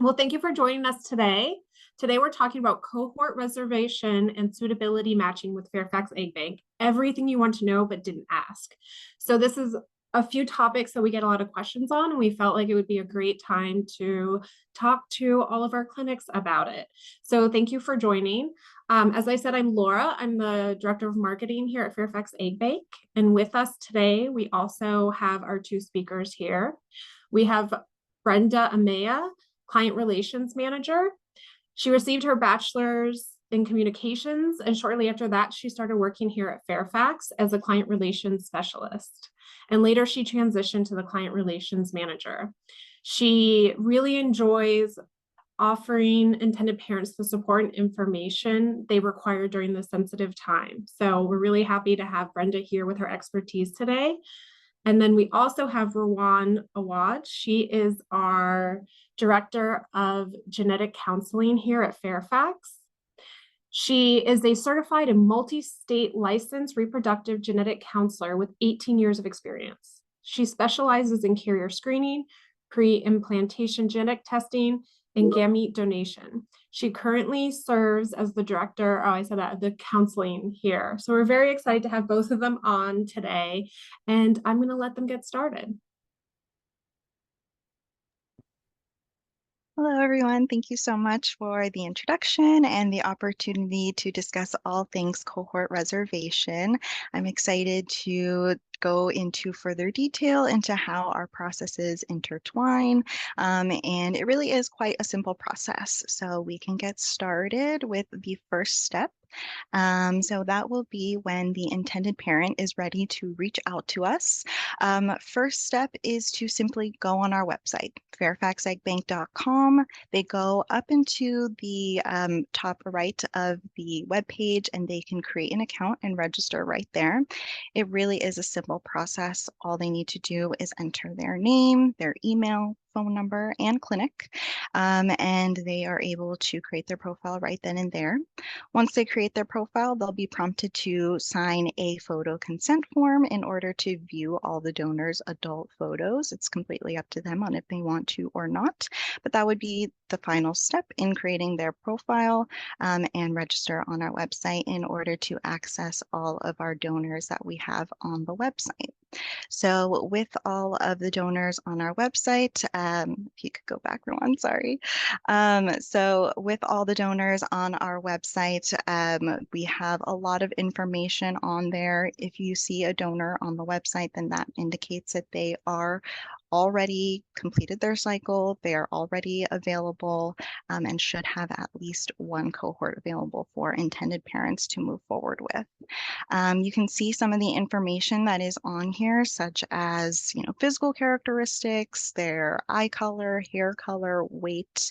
Well, thank you for joining us today. Today, we're talking about cohort reservation and suitability matching with Fairfax EggBank. Everything you want to know but didn't ask. So this is a few topics that we get a lot of questions on, and we felt like it would be a great time to talk to all of our clinics about it. So thank you for joining. As I said, I'm Laura. I'm the Director of Marketing here at Fairfax EggBank. And with us today, we also have our two speakers here. We have Brenda Amaya, Client Relations Manager. She received her bachelor's in communications, and shortly after that, she started working here at Fairfax as a client relations specialist. And later, she transitioned to the client relations manager. She really enjoys offering intended parents the support and information they require during this sensitive time. So we're really happy to have Brenda here with her expertise today. And then we also have Rawan Awad. She is our Director of Genetic Counseling here at Fairfax. She is a certified and multi-state licensed reproductive genetic counselor with 18 years of experience. She specializes in carrier screening, pre-implantation genetic testing, and gamete donation. She currently serves as the director, the counseling here. So we're very excited to have both of them on today, and I'm going to let them get started. Hello, everyone. Thank you so much for the introduction and the opportunity to discuss all things cohort reservation. I'm excited to go into further detail into how our processes intertwine, and it really is quite a simple process. So we can get started with the first step. So that will be when the intended parent is ready to reach out to us. First step is to simply go on our website, fairfaxeggbank.com. They go up into the top right of the web page, and they can create an account and register right there. It really is a simple process. All they need to do is enter their name, their email, phone number, and clinic, and they are able to create their profile right then and there. Once they create their profile, they'll be prompted to sign a photo consent form in order to view all the donors' adult photos. It's completely up to them on if they want to or not, but that would be the final step in creating their profile and register on our website in order to access all of our donors that we have on the website. So with all of the donors on our website, if you could go back one, sorry. So with all the donors on our website, we have a lot of information on there. If you see a donor on the website, then that indicates that they are already completed their cycle, they are already available, and should have at least one cohort available for intended parents to move forward with. You can see some of the information that is on here, such as, physical characteristics, their eye color, weight,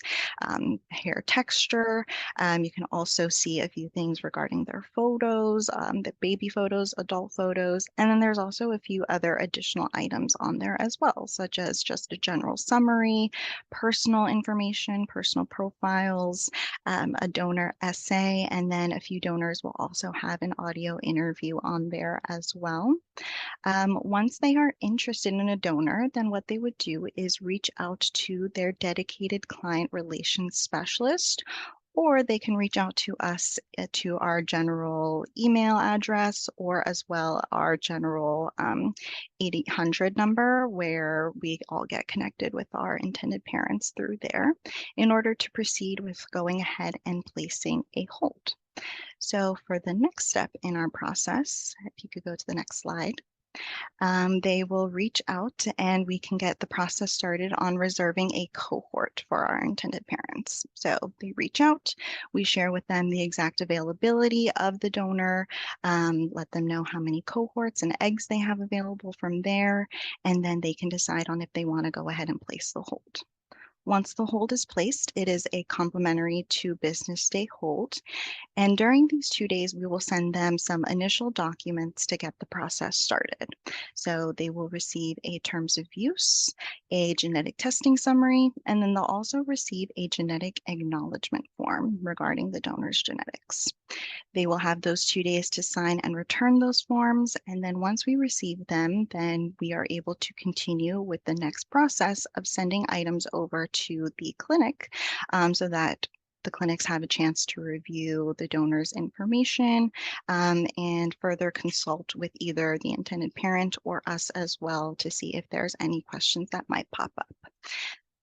hair texture. You can also see a few things regarding their photos, the baby photos, adult photos, and then there's also a few other additional items on there as well, such as just a general summary, personal information, personal profiles, a donor essay, and then a few donors will also have an audio interview on there as well. Once they are interested in a donor, then what they would do is reach out to their dedicated client relations specialist, or they can reach out to us to our general email address, or as well our general 8800 number, where we all get connected with our intended parents through there in order to proceed with going ahead and placing a hold. So for the next step in our process, if you could go to the next slide. They will reach out and we can get the process started on reserving a cohort for our intended parents. So they reach out, we share with them the exact availability of the donor, let them know how many cohorts and eggs they have available from there, and then they can decide on if they want to go ahead and place the hold. Once the hold is placed, it is a complimentary 2 business day hold. And during these 2 days, we will send them some initial documents to get the process started. So they will receive a terms of use, a genetic testing summary, and then they'll also receive a genetic acknowledgement form regarding the donor's genetics. They will have those 2 days to sign and return those forms. And then once we receive them, then we are able to continue with the next process of sending items over to the clinic so that the clinics have a chance to review the donor's information and further consult with either the intended parent or us as well to see if there's any questions that might pop up.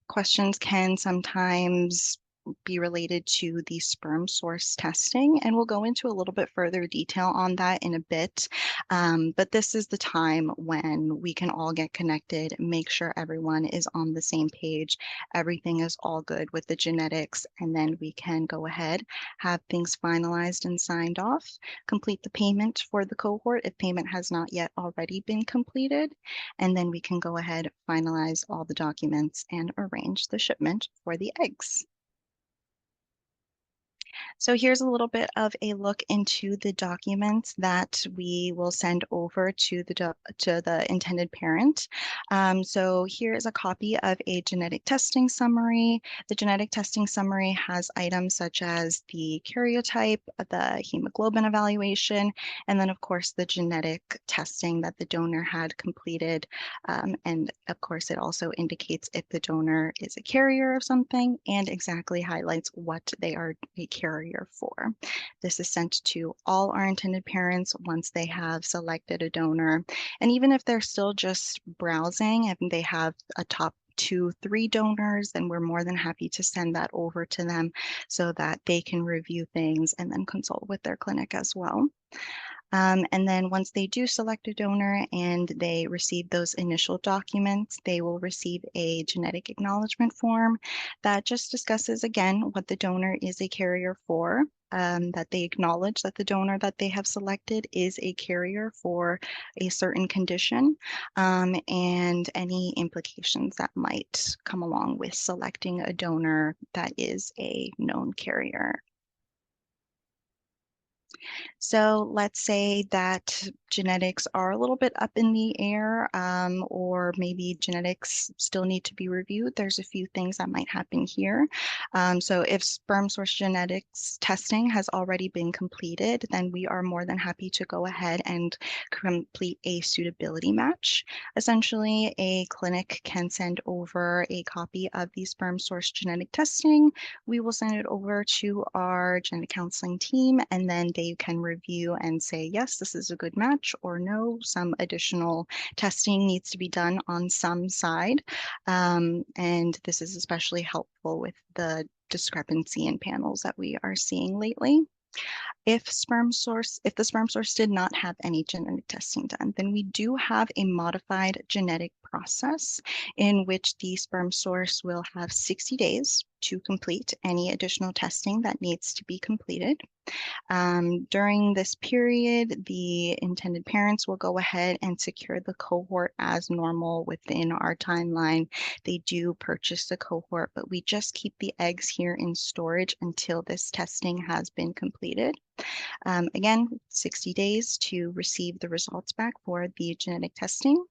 Questions can sometimes be related to the sperm source testing, and we'll go into a little bit further detail on that in a bit. But this is the time when we can all get connected, make sure everyone is on the same page, everything is all good with the genetics, and then we can go ahead, have things finalized and signed off, complete the payment for the cohort if payment has not yet already been completed, and then we can go ahead, finalize all the documents, and arrange the shipment for the eggs. So here's a little bit of a look into the documents that we will send over to the intended parent. So here is a copy of a genetic testing summary. The genetic testing summary has items such as the karyotype, the hemoglobin evaluation, and then of course the genetic testing that the donor had completed. And of course it also indicates if the donor is a carrier of something and exactly highlights what they are a carrier for. This is sent to all our intended parents once they have selected a donor. And even if they're still just browsing and they have a top 2-3 donors, then we're more than happy to send that over to them so that they can review things and then consult with their clinic as well. And then once they do select a donor and they receive those initial documents, they will receive a genetic acknowledgement form that just discusses again what the donor is a carrier for, that they acknowledge that the donor that they have selected is a carrier for a certain condition, and any implications that might come along with selecting a donor that is a known carrier. So let's say that genetics are a little bit up in the air, or maybe genetics still need to be reviewed. There's a few things that might happen here. So if sperm source genetics testing has already been completed, then we are more than happy to go ahead and complete a suitability match. Essentially, a clinic can send over a copy of the sperm source genetic testing. We will send it over to our genetic counseling team, and then they can review and say, yes, this is a good match, or no, some additional testing needs to be done on some side. And this is especially helpful with the discrepancy in panels that we are seeing lately. If the sperm source did not have any genetic testing done, then we do have a modified genetic process in which the sperm source will have 60 days to complete any additional testing that needs to be completed. During this period, the intended parents will go ahead and secure the cohort as normal within our timeline. They do purchase the cohort, but we just keep the eggs here in storage until this testing has been completed. Again, 60 days to receive the results back for the genetic testing.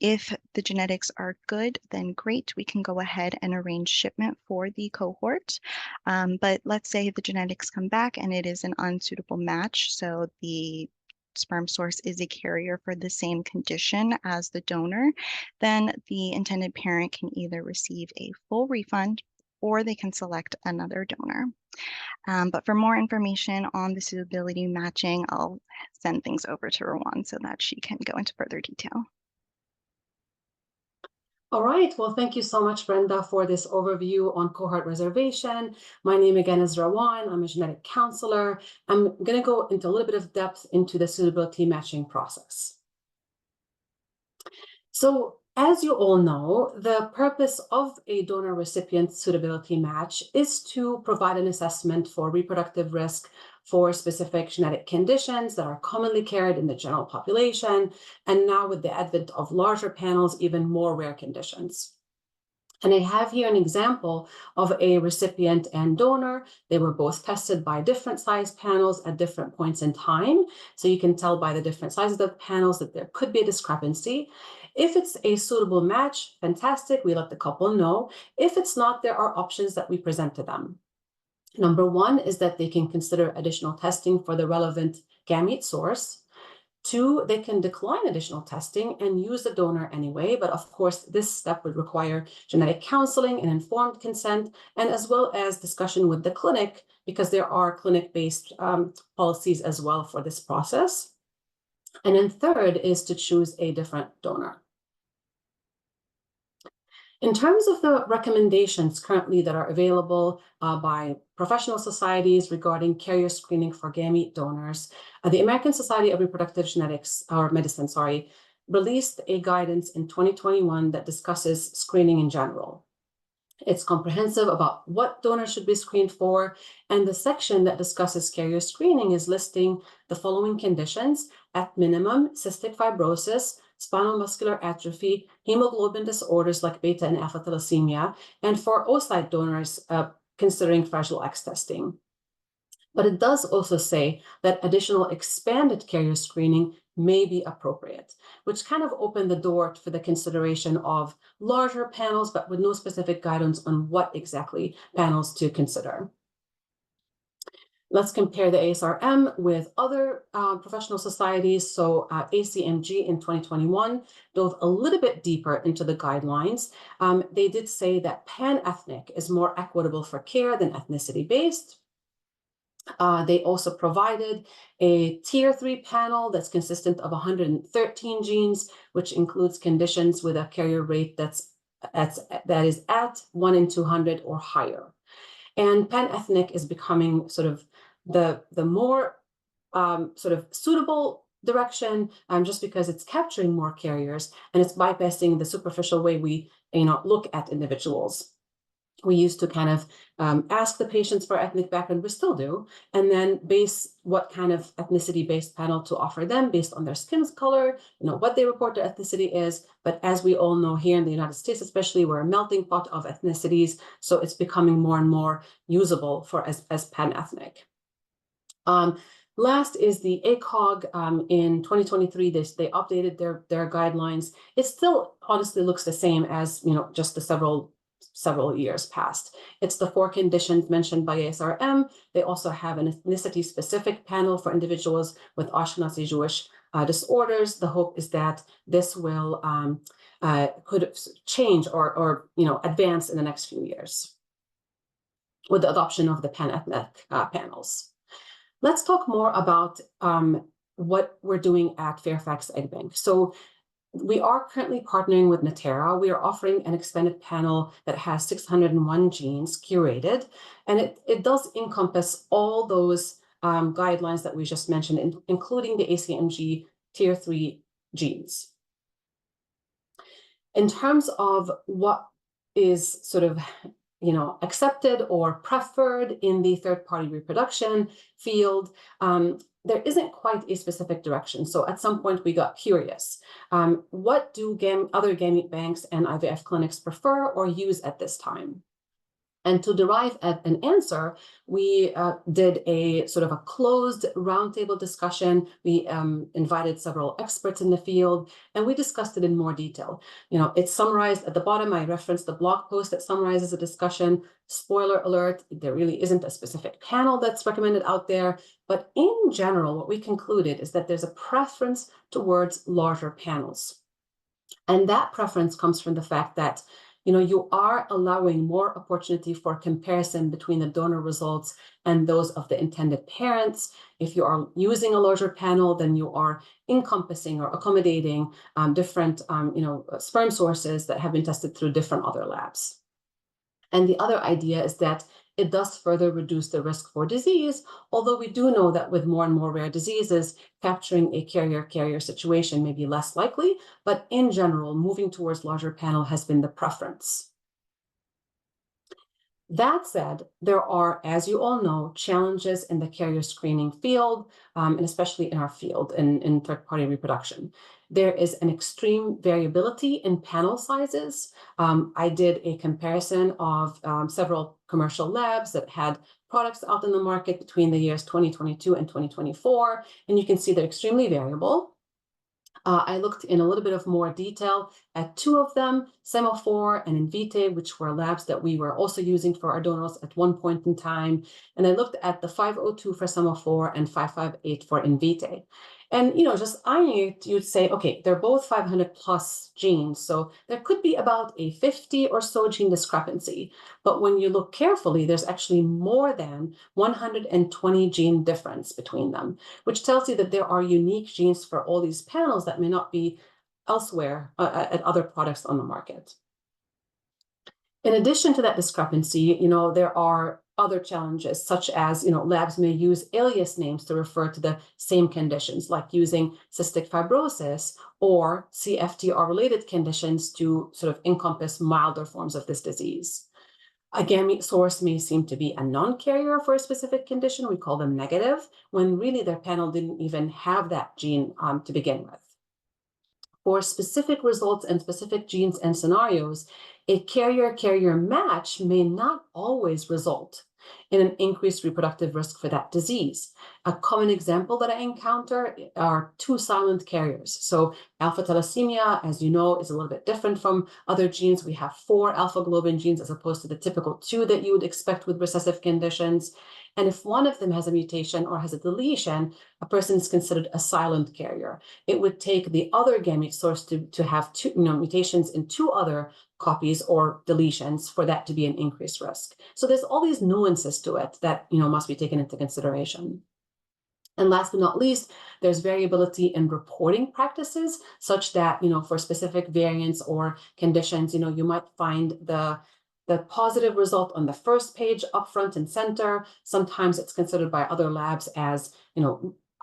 If the genetics are good, then great, we can go ahead and arrange shipment for the cohort. But let's say the genetics come back and it is an unsuitable match, so the sperm source is a carrier for the same condition as the donor, then the intended parent can either receive a full refund or they can select another donor. But for more information on the suitability matching, I'll send things over to Rowan so that she can go into further detail. All right, well, thank you so much, Brenda, for this overview on Cohort Reservation. My name again is Rawan. I'm a genetic counselor. I'm going to go into a little bit of depth into the suitability matching process. So, as you all know, the purpose of a donor-recipient suitability match is to provide an assessment for reproductive risk for specific genetic conditions that are commonly carried in the general population, and now with the advent of larger panels, even more rare conditions. And I have here an example of a recipient and donor. They were both tested by different size panels at different points in time. So you can tell by the different sizes of panels that there could be a discrepancy. If it's a suitable match, fantastic, we let the couple know. If it's not, there are options that we present to them. Number one is that they can consider additional testing for the relevant gamete source. 2, they can decline additional testing and use the donor anyway, but of course, this step would require genetic counseling and informed consent, and as well as discussion with the clinic, because there are clinic-based policies as well for this process. And then 3rd is to choose a different donor. In terms of the recommendations currently that are available by professional societies regarding carrier screening for gamete donors, the American Society of Reproductive Genetics, or Medicine, released a guidance in 2021 that discusses screening in general. It's comprehensive about what donors should be screened for, and the section that discusses carrier screening is listing the following conditions: at minimum, cystic fibrosis, spinal muscular atrophy, hemoglobin disorders like beta and alpha thalassemia, and for oocyte donors considering Fragile X testing. But it does also say that additional expanded carrier screening may be appropriate, which kind of opened the door for the consideration of larger panels, but with no specific guidance on what exactly panels to consider. Let's compare the ASRM with other professional societies. So ACMG in 2021 dove a little bit deeper into the guidelines. They did say that pan-ethnic is more equitable for care than ethnicity-based. They also provided a tier 3 panel that's consistent of 113 genes, which includes conditions with a carrier rate that is at 1 in 200 or higher. And pan-ethnic is becoming sort of the more sort of suitable direction, just because it's capturing more carriers and it's bypassing the superficial way we look at individuals. We used to kind of ask the patients for ethnic background, we still do, and then base what kind of ethnicity-based panel to offer them based on their skin color, what they report their ethnicity is. But as we all know, here in the United States especially, we're a melting pot of ethnicities, so it's becoming more and more usable for as pan-ethnic. Last is the ACOG. In 2023, they updated their guidelines. It still honestly looks the same as just the several years past. It's the 4 conditions mentioned by ASRM. They also have an ethnicity-specific panel for individuals with Ashkenazi Jewish disorders. The hope is that this will could change or advance in the next few years with the adoption of the pan-ethnic panels. Let's talk more about what we're doing at Fairfax EggBank. So we are currently partnering with Natera. We are offering an expanded panel that has 601 genes curated, and it does encompass all those guidelines that we just mentioned, including the ACMG tier 3 genes. In terms of what is sort of accepted or preferred in the third-party reproduction field, there isn't quite a specific direction. So at some point we got curious. What do other gamete banks and IVF clinics prefer or use at this time? And to derive an answer, we did a sort of a closed roundtable discussion. We invited several experts in the field, and we discussed it in more detail. It's summarized at the bottom. I referenced the blog post that summarizes the discussion. Spoiler alert, there really isn't a specific panel that's recommended out there. But in general, what we concluded is that there's a preference towards larger panels. And that preference comes from the fact that you are allowing more opportunity for comparison between the donor results and those of the intended parents. If you are using a larger panel, then you are encompassing or accommodating different sperm sources that have been tested through different other labs. And the other idea is that it does further reduce the risk for disease, although we do know that with more and more rare diseases, capturing a carrier-carrier situation may be less likely, but in general, moving towards larger panel has been the preference. That said, there are, as you all know, challenges in the carrier screening field, and especially in our field in third-party reproduction. There is an extreme variability in panel sizes. I did a comparison of several commercial labs that had products out in the market between the years 2022 and 2024, and you can see they're extremely variable. I looked in a little bit of more detail at 2 of them, Sema4 and Invitae, which were labs that we were also using for our donors at one point in time. And I looked at the 502 for Sema4 and 558 for Invitae. And, just eyeing it, you'd say, okay, they're both 500 plus genes. So there could be about a 50 or so gene discrepancy. But when you look carefully, there's actually more than 120 gene difference between them, which tells you that there are unique genes for all these panels that may not be elsewhere at other products on the market. In addition to that discrepancy, there are other challenges, such as, labs may use alias names to refer to the same conditions, like using cystic fibrosis or CFTR-related conditions to sort of encompass milder forms of this disease. A gamete source may seem to be a non-carrier for a specific condition. We call them negative, when really their panel didn't even have that gene to begin with. For specific results and specific genes and scenarios, a carrier-carrier match may not always result in an increased reproductive risk for that disease. A common example that I encounter are two silent carriers. So alpha thalassemia, as you know, is a little bit different from other genes. We have 4 alpha globin genes as opposed to the typical 2 that you would expect with recessive conditions. And if one of them has a mutation or has a deletion, a person is considered a silent carrier. It would take the other gamete source to have two, mutations in 2 other copies or deletions for that to be an increased risk. So there's all these nuances to it that must be taken into consideration. And last but not least, there's variability in reporting practices, such that for specific variants or conditions, you might find the positive result on the first page up front and center. Sometimes it's considered by other labs as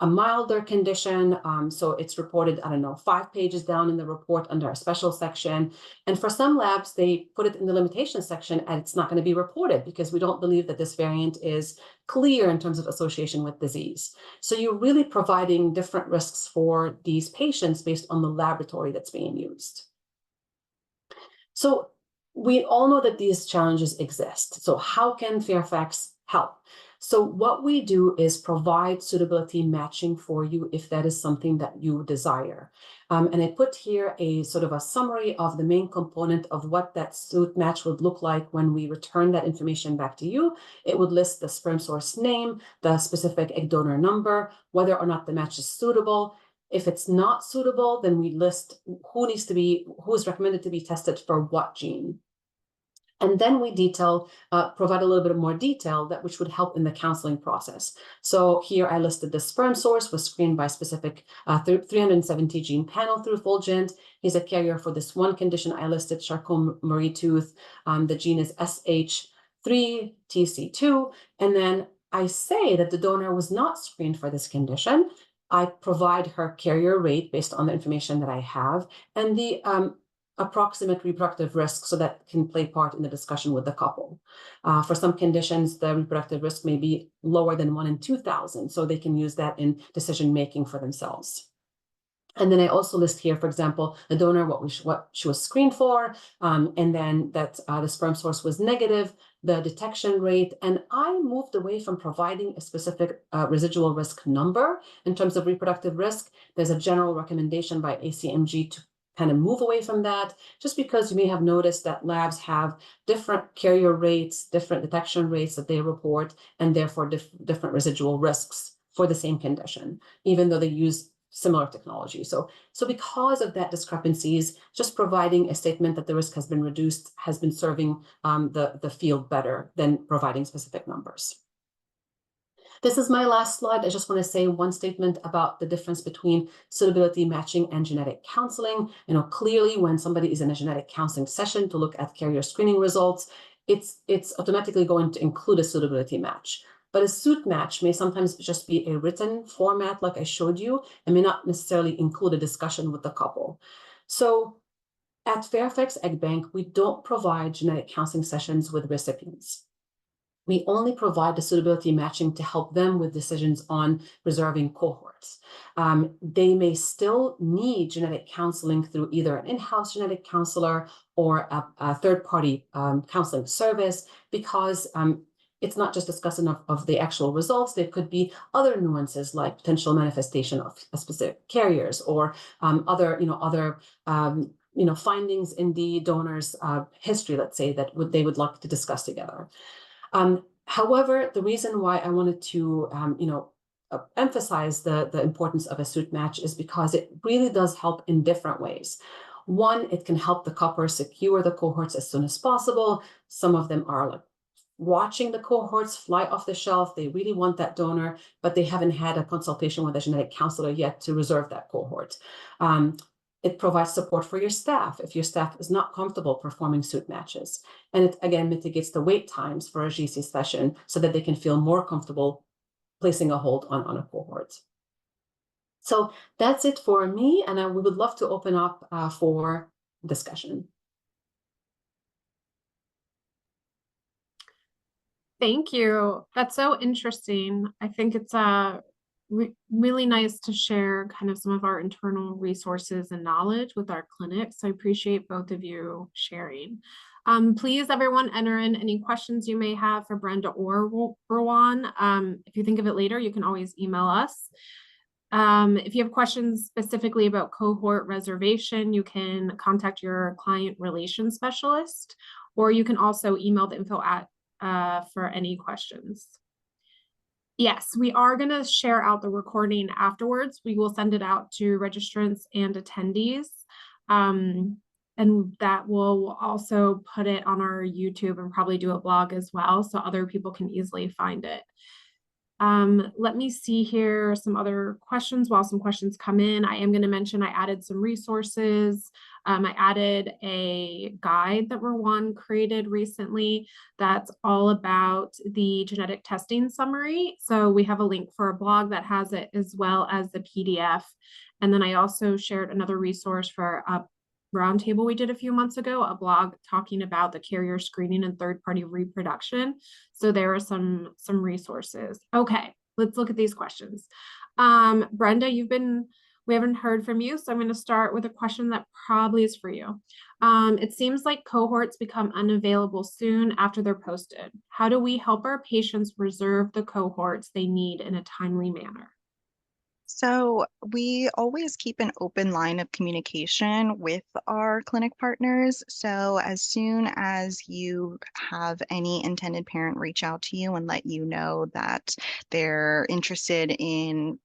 a milder condition. So it's reported, 5 pages down in the report under a special section. And for some labs, they put it in the limitation section and it's not going to be reported because we don't believe that this variant is clear in terms of association with disease. So you're really providing different risks for these patients based on the laboratory that's being used. So we all know that these challenges exist. So how can Fairfax help? So what we do is provide suitability matching for you if that is something that you desire. And I put here a sort of a summary of the main component of what that suit match would look like when we return that information back to you. It would list the sperm source name, the specific egg donor number, whether or not the match is suitable. If it's not suitable, then we list who is recommended to be tested for what gene. And then we provide a little bit more detail which would help in the counseling process. So here I listed the sperm source was screened by specific 370 gene panel through Fulgent. He's a carrier for this one condition I listed, Charcot-Marie-Tooth. The gene is SH3TC2. And then I say that the donor was not screened for this condition. I provide her carrier rate based on the information that I have and the approximate reproductive risk so that can play part in the discussion with the couple. For some conditions, the reproductive risk may be lower than 1 in 2,000, so they can use that in decision-making for themselves. And then I also list here, for example, the donor, what she was screened for, and then that the sperm source was negative, the detection rate, and I moved away from providing a specific residual risk number in terms of reproductive risk. There's a general recommendation by ACMG to kind of move away from that, just because you may have noticed that labs have different carrier rates, different detection rates that they report, and therefore different residual risks for the same condition, even though they use similar technology. So because of that discrepancies, just providing a statement that the risk has been reduced has been serving the field better than providing specific numbers. This is my last slide. I just want to say one statement about the difference between suitability matching and genetic counseling. Clearly when somebody is in a genetic counseling session to look at carrier screening results, it's automatically going to include a suitability match. But a suit match may sometimes just be a written format like I showed you and may not necessarily include a discussion with the couple. So at Fairfax EggBank, we don't provide genetic counseling sessions with recipients. We only provide the suitability matching to help them with decisions on reserving cohorts. They may still need genetic counseling through either an in-house genetic counselor or a third-party counseling service because it's not just discussion of the actual results. There could be other nuances like potential manifestation of specific carriers or other findings in the donor's history, let's say, that they would like to discuss together. However, the reason why I wanted to, emphasize the importance of a suit match is because it really does help in different ways. One, it can help the couple secure the cohorts as soon as possible. Some of them are like watching the cohorts fly off the shelf. They really want that donor, but they haven't had a consultation with a genetic counselor yet to reserve that cohort. It provides support for your staff if your staff is not comfortable performing suit matches. And it, again, mitigates the wait times for a GC session so that they can feel more comfortable placing a hold on a cohort. So that's it for me, and we would love to open up for discussion. Thank you. That's so interesting. I think it's really nice to share kind of some of our internal resources and knowledge with our clinics. So I appreciate both of you sharing. Please, everyone, enter in any questions you may have for Brenda or Rowan. If you think of it later, you can always email us. If you have questions specifically about cohort reservation, you can contact your client relations specialist, or you can also email the info for any questions. Yes, we are going to share out the recording afterwards. We will send it out to registrants and attendees. And that will also put it on our YouTube and probably do a blog as well, so other people can easily find it. Let me see here some other questions while some questions come in. I am going to mention I added some resources. I added a guide that Rowan created recently that's all about the genetic testing summary. So we have a link for a blog that has it as well as the PDF. And then I also shared another resource for a roundtable we did a few months ago, a blog talking about the carrier screening and third-party reproduction. So there are some resources. Okay, let's look at these questions. Brenda, we haven't heard from you, so I'm going to start with a question that probably is for you. It seems like cohorts become unavailable soon after they're posted. How do we help our patients reserve the cohorts they need in a timely manner? So we always keep an open line of communication with our clinic partners. So as soon as you have any intended parent reach out to you and let you know that they're interested in,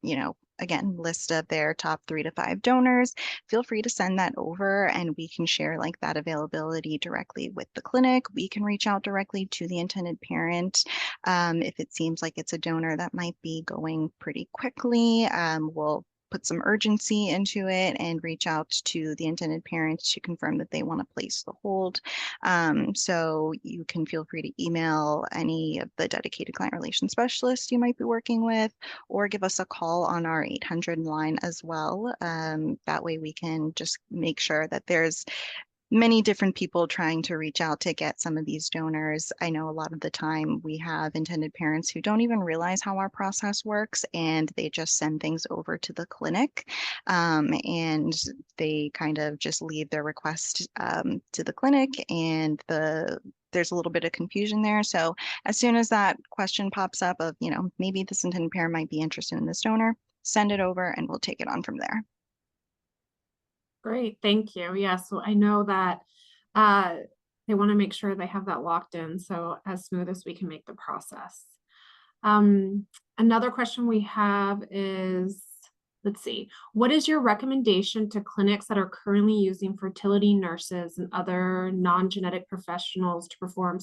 again, list of their top 3 to 5 donors, feel free to send that over and we can share like that availability directly with the clinic. We can reach out directly to the intended parent. If it seems like it's a donor that might be going pretty quickly, we'll put some urgency into it and reach out to the intended parents to confirm that they want to place the hold. So you can feel free to email any of the dedicated client relations specialists you might be working with, or give us a call on our 800 line as well. That way we can just make sure that there's many different people trying to reach out to get some of these donors. I know a lot of the time we have intended parents who don't even realize how our process works and they just send things over to the clinic, and they kind of just leave their request to the clinic, and there's a little bit of confusion there. So as soon as that question pops up of, maybe this intended parent might be interested in this donor, send it over and we'll take it on from there. Great, thank you. Yeah, so I know that they want to make sure they have that locked in, so as smooth as we can make the process. Another question we have is, let's see, what is your recommendation to clinics that are currently using fertility nurses and other non-genetic professionals to perform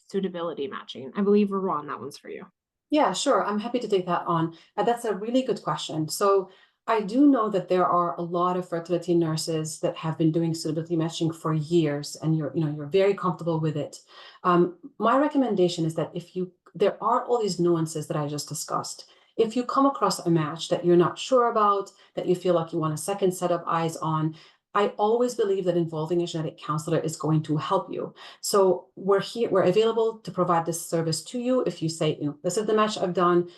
suitability matching? I believe Rowan, that one's for you. Yeah, sure. I'm happy to take that on. That's a really good question. So I do know that there are a lot of fertility nurses that have been doing suitability matching for years, and you're very comfortable with it. My recommendation is that there are all these nuances that I just discussed. If you come across a match that you're not sure about, that you feel like you want a second set of eyes on, I always believe that involving a genetic counselor is going to help you. So we're available to provide this service to you. If you say, this is the match I've done,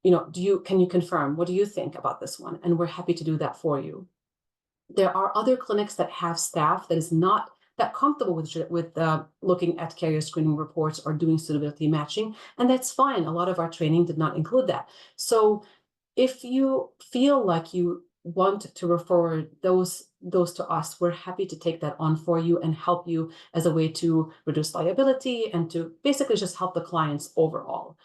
can you confirm? What do you think about this one? And we're happy to do that for you. There are other clinics that have staff that is not that comfortable with looking at carrier screening reports or doing suitability matching, and that's fine. A lot of our training did not include that. So if you feel like you want to refer those to us, we're happy to take that on for you and help you as a way to reduce liability and to basically just help the clients overall.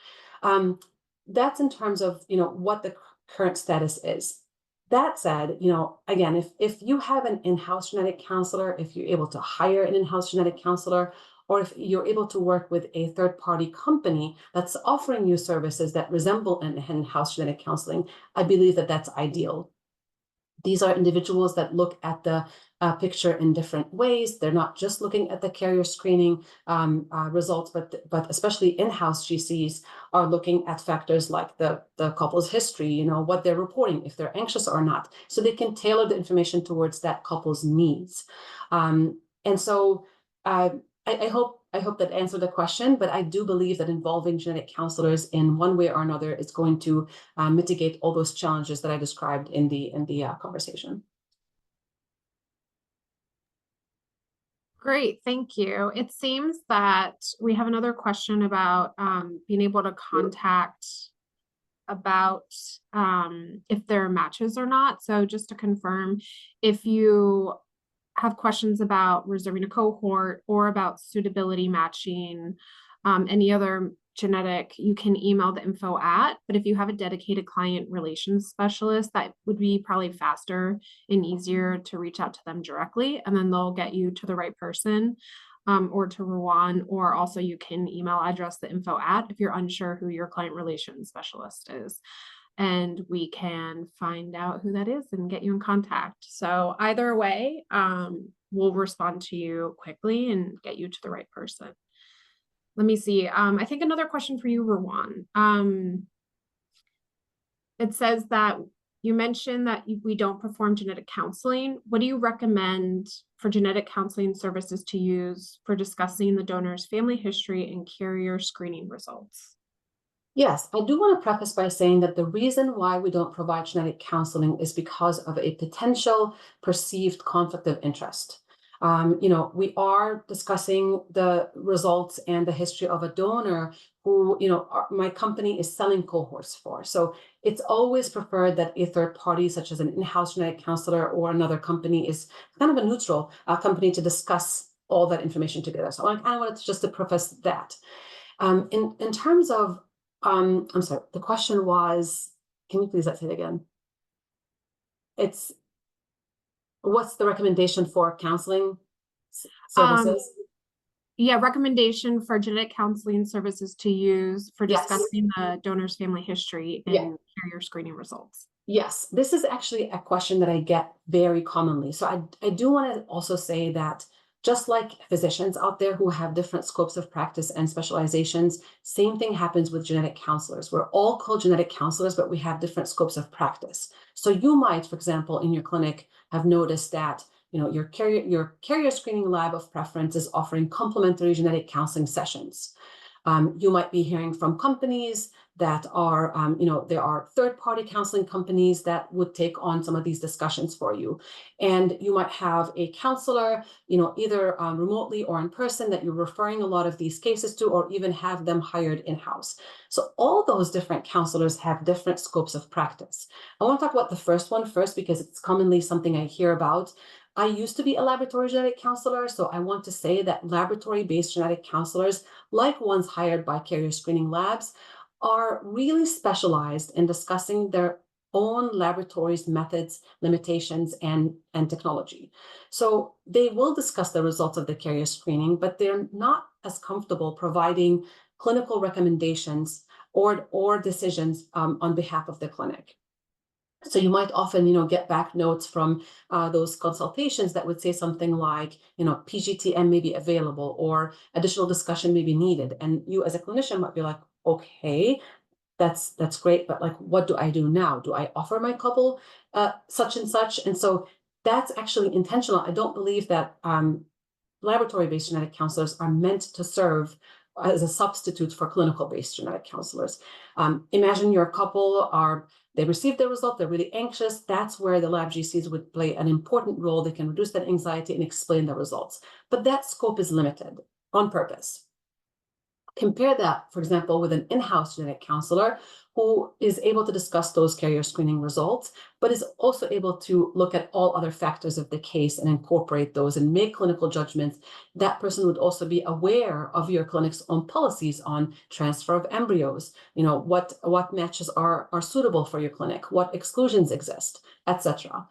that's in terms of, what the current status is. That said, again, if you have an in-house genetic counselor, if you're able to hire an in-house genetic counselor, or if you're able to work with a third-party company that's offering you services that resemble an in-house genetic counseling, I believe that that's ideal. These are individuals that look at the picture in different ways. They're not just looking at the carrier screening results, but especially in-house GCs are looking at factors like the couple's history, what they're reporting, if they're anxious or not, so they can tailor the information towards that couple's needs. And so I hope that answered the question, but I do believe that involving genetic counselors in one way or another is going to mitigate all those challenges that I described in the conversation. Great, thank you. It seems that we have another question about being able to contact about if there are matches or not. So just to confirm, if you have questions about reserving a cohort or about suitability matching, any other genetic, you can email the info at, but if you have a dedicated client relations specialist, that would be probably faster and easier to reach out to them directly, and then they'll get you to the right person, or to Rowan, or also you can email address the info at if you're unsure who your client relations specialist is. And we can find out who that is and get you in contact. So either way, we'll respond to you quickly and get you to the right person. Let me see. I think another question for you, Rowan. It says that you mentioned that we don't perform genetic counseling. What do you recommend for genetic counseling services to use for discussing the donor's family history and carrier screening results? Yes, I do want to preface by saying that the reason why we don't provide genetic counseling is because of a potential perceived conflict of interest. We are discussing the results and the history of a donor who, my company is selling cohorts for. So it's always preferred that a third party, such as an in-house genetic counselor or another company, is kind of a neutral company to discuss all that information together. So I kind of wanted to preface that. In terms of I'm sorry, the question was, can you please say it again? It's, what's the recommendation for counseling services? Yeah, recommendation for genetic counseling services to use for discussing the donor's family history and carrier screening results. Yes, this is actually a question that I get very commonly. So I do want to also say that just like physicians out there who have different scopes of practice and specializations, same thing happens with genetic counselors. We're all called genetic counselors, but we have different scopes of practice. So you might, for example, in your clinic have noticed that your carrier screening lab of preference is offering complementary genetic counseling sessions. You might be hearing from companies that are, there are third-party counseling companies that would take on some of these discussions for you. And you might have a counselor, either remotely or in person that you're referring a lot of these cases to, or even have them hired in-house. So all those different counselors have different scopes of practice. I want to talk about the first one first, because it's commonly something I hear about. I used to be a laboratory genetic counselor, so I want to say that laboratory-based genetic counselors, like ones hired by carrier screening labs, are really specialized in discussing their own laboratories, methods, limitations, and technology. So they will discuss the results of the carrier screening, but they're not as comfortable providing clinical recommendations or decisions on behalf of the clinic. So you might often, get back notes from those consultations that would say something like, PGTM may be available or additional discussion may be needed. And you as a clinician might be like, okay, that's great, but like, what do I do now? Do I offer my couple such and such? And so that's actually intentional. I don't believe that laboratory-based genetic counselors are meant to serve as a substitute for clinical-based genetic counselors. Imagine your couple they received their result, they're really anxious. That's where the lab GCs would play an important role. They can reduce that anxiety and explain the results. But that scope is limited on purpose. Compare that, for example, with an in-house genetic counselor who is able to discuss those carrier screening results, but is also able to look at all other factors of the case and incorporate those and make clinical judgments. That person would also be aware of your clinic's own policies on transfer of embryos, what matches are suitable for your clinic, what exclusions exist, etc.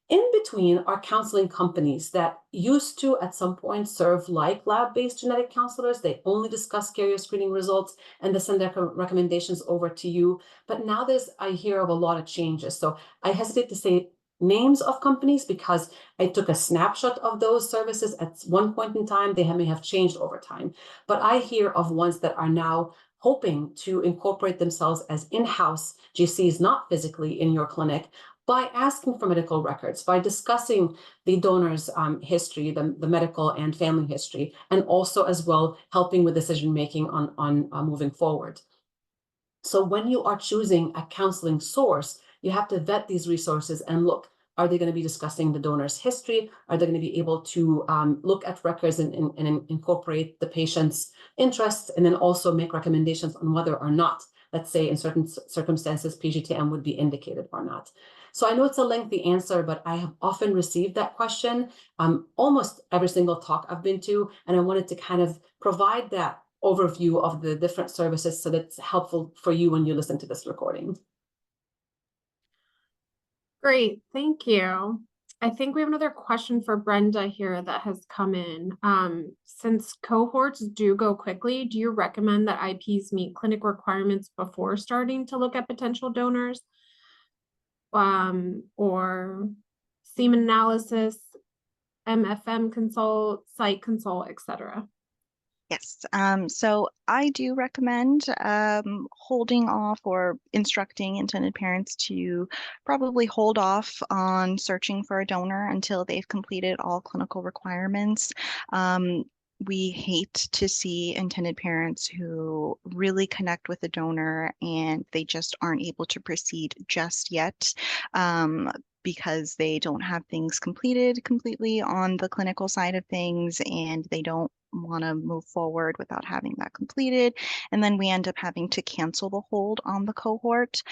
In between are counseling companies that used to, at some point, serve like lab-based genetic counselors. They only discuss carrier screening results and they send their recommendations over to you. But now I hear of a lot of changes. So I hesitate to say names of companies because I took a snapshot of those services at one point in time. They may have changed over time. But I hear of ones that are now hoping to incorporate themselves as in-house GCs, not physically in your clinic, by asking for medical records, by discussing the donor's history, the medical and family history, and also as well helping with decision-making on moving forward. So when you are choosing a counseling source, you have to vet these resources and look, are they going to be discussing the donor's history? Are they going to be able to look at records and incorporate the patient's interests, and then also make recommendations on whether or not, let's say in certain circumstances, PGTM would be indicated or not? So I know it's a lengthy answer, but I have often received that question almost every single talk I've been to, and I wanted to kind of provide that overview of the different services so that's helpful for you when you listen to this recording. Great, thank you. I think we have another question for Brenda here that has come in. Since cohorts do go quickly, do you recommend that IPs meet clinic requirements before starting to look at potential donors? Or semen analysis, MFM consult, site consult, etc. Yes, so I do recommend holding off or instructing intended parents to probably hold off on searching for a donor until they've completed all clinical requirements. We hate to see intended parents who really connect with the donor and they just aren't able to proceed just yet. Because they don't have things completed completely on the clinical side of things and they don't want to move forward without having that completed. And then we end up having to cancel the hold on the cohort.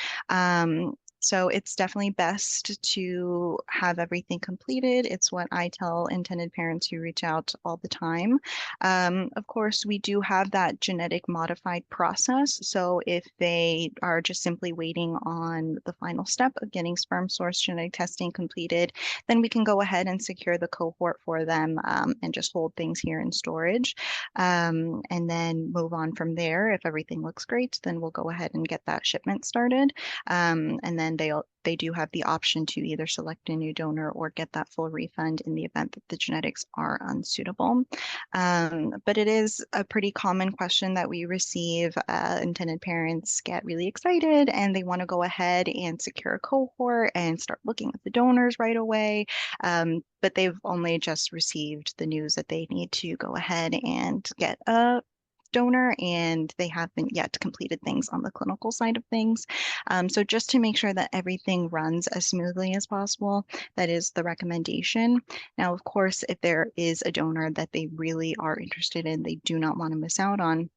So it's definitely best to have everything completed. It's what I tell intended parents who reach out all the time. Of course, we do have that genetic modified process. So if they are just simply waiting on the final step of getting sperm source genetic testing completed, then we can go ahead and secure the cohort for them and just hold things here in storage. And then move on from there. If everything looks great, then we'll go ahead and get that shipment started. And then they do have the option to either select a new donor or get that full refund in the event that the genetics are unsuitable. But it is a pretty common question that we receive. Intended parents get really excited and they want to go ahead and secure a cohort and start looking at the donors right away. But they've only just received the news that they need to go ahead and get a donor and they haven't yet completed things on the clinical side of things. So just to make sure that everything runs as smoothly as possible, that is the recommendation. Now, of course, if there is a donor that they really are interested in, they do not want to miss out on,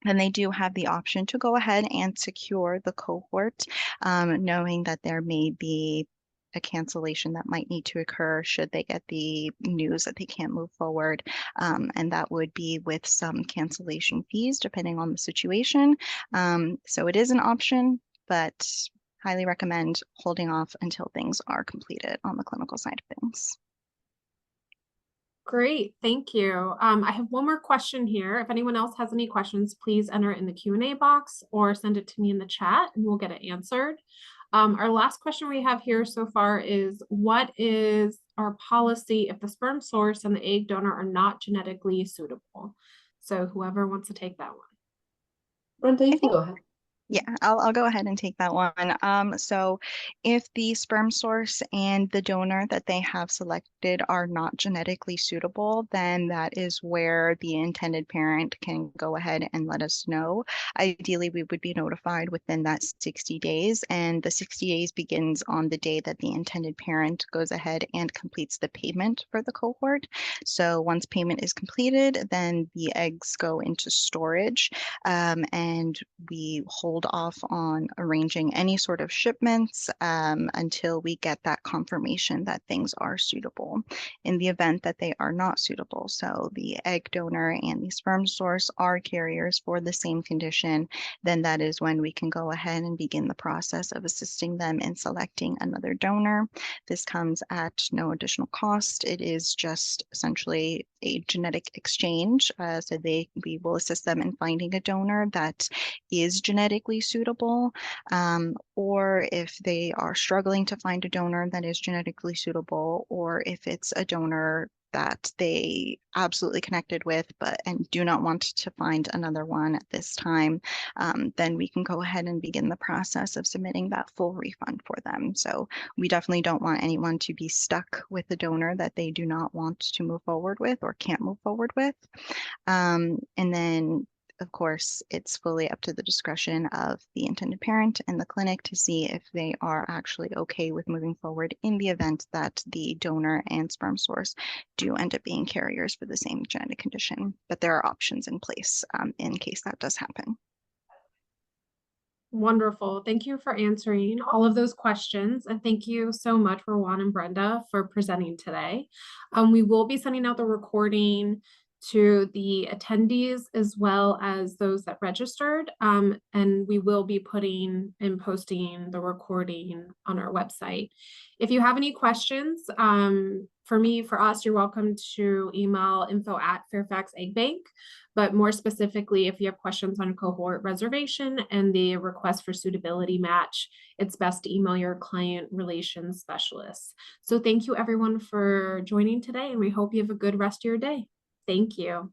then they do have the option to go ahead and secure the cohort, knowing that there may be a cancellation that might need to occur should they get the news that they can't move forward. And that would be with some cancellation fees depending on the situation. So it is an option, but highly recommend holding off until things are completed on the clinical side of things. Great, thank you. I have one more question here. If anyone else has any questions, please enter it in the Q&A box or send it to me in the chat and we'll get it answered. Our last question we have here so far is, what is our policy if the sperm source and the egg donor are not genetically suitable? So whoever wants to take that one. Brenda, you can go ahead. Yeah, I'll go ahead and take that one. So if the sperm source and the donor that they have selected are not genetically suitable, then that is where the intended parent can go ahead and let us know. Ideally, we would be notified within that 60 days, and the 60 days begins on the day that the intended parent goes ahead and completes the payment for the cohort. So once payment is completed, then the eggs go into storage, and we hold off on arranging any sort of shipments until we get that confirmation that things are suitable. In the event that they are not suitable, so the egg donor and the sperm source are carriers for the same condition, then that is when we can go ahead and begin the process of assisting them in selecting another donor. This comes at no additional cost. It is just essentially a genetic exchange. So we will assist them in finding a donor that is genetically suitable, or if they are struggling to find a donor that is genetically suitable, or if it's a donor that they absolutely connected with and do not want to find another one at this time, then we can go ahead and begin the process of submitting that full refund for them. So we definitely don't want anyone to be stuck with a donor that they do not want to move forward with or can't move forward with. And then, of course, it's fully up to the discretion of the intended parent and the clinic to see if they are actually okay with moving forward in the event that the donor and sperm source do end up being carriers for the same genetic condition. But there are options in place in case that does happen. Wonderful. Thank you for answering all of those questions. And thank you so much, Rowan and Brenda, for presenting today. We will be sending out the recording to the attendees as well as those that registered. And we will be putting and posting the recording on our website. If you have any questions, for us, you're welcome to email info@Fairfax EggBank. But more specifically, if you have questions on cohort reservation and the request for suitability match, it's best to email your client relations specialist. So thank you everyone for joining today, and we hope you have a good rest of your day. Thank you.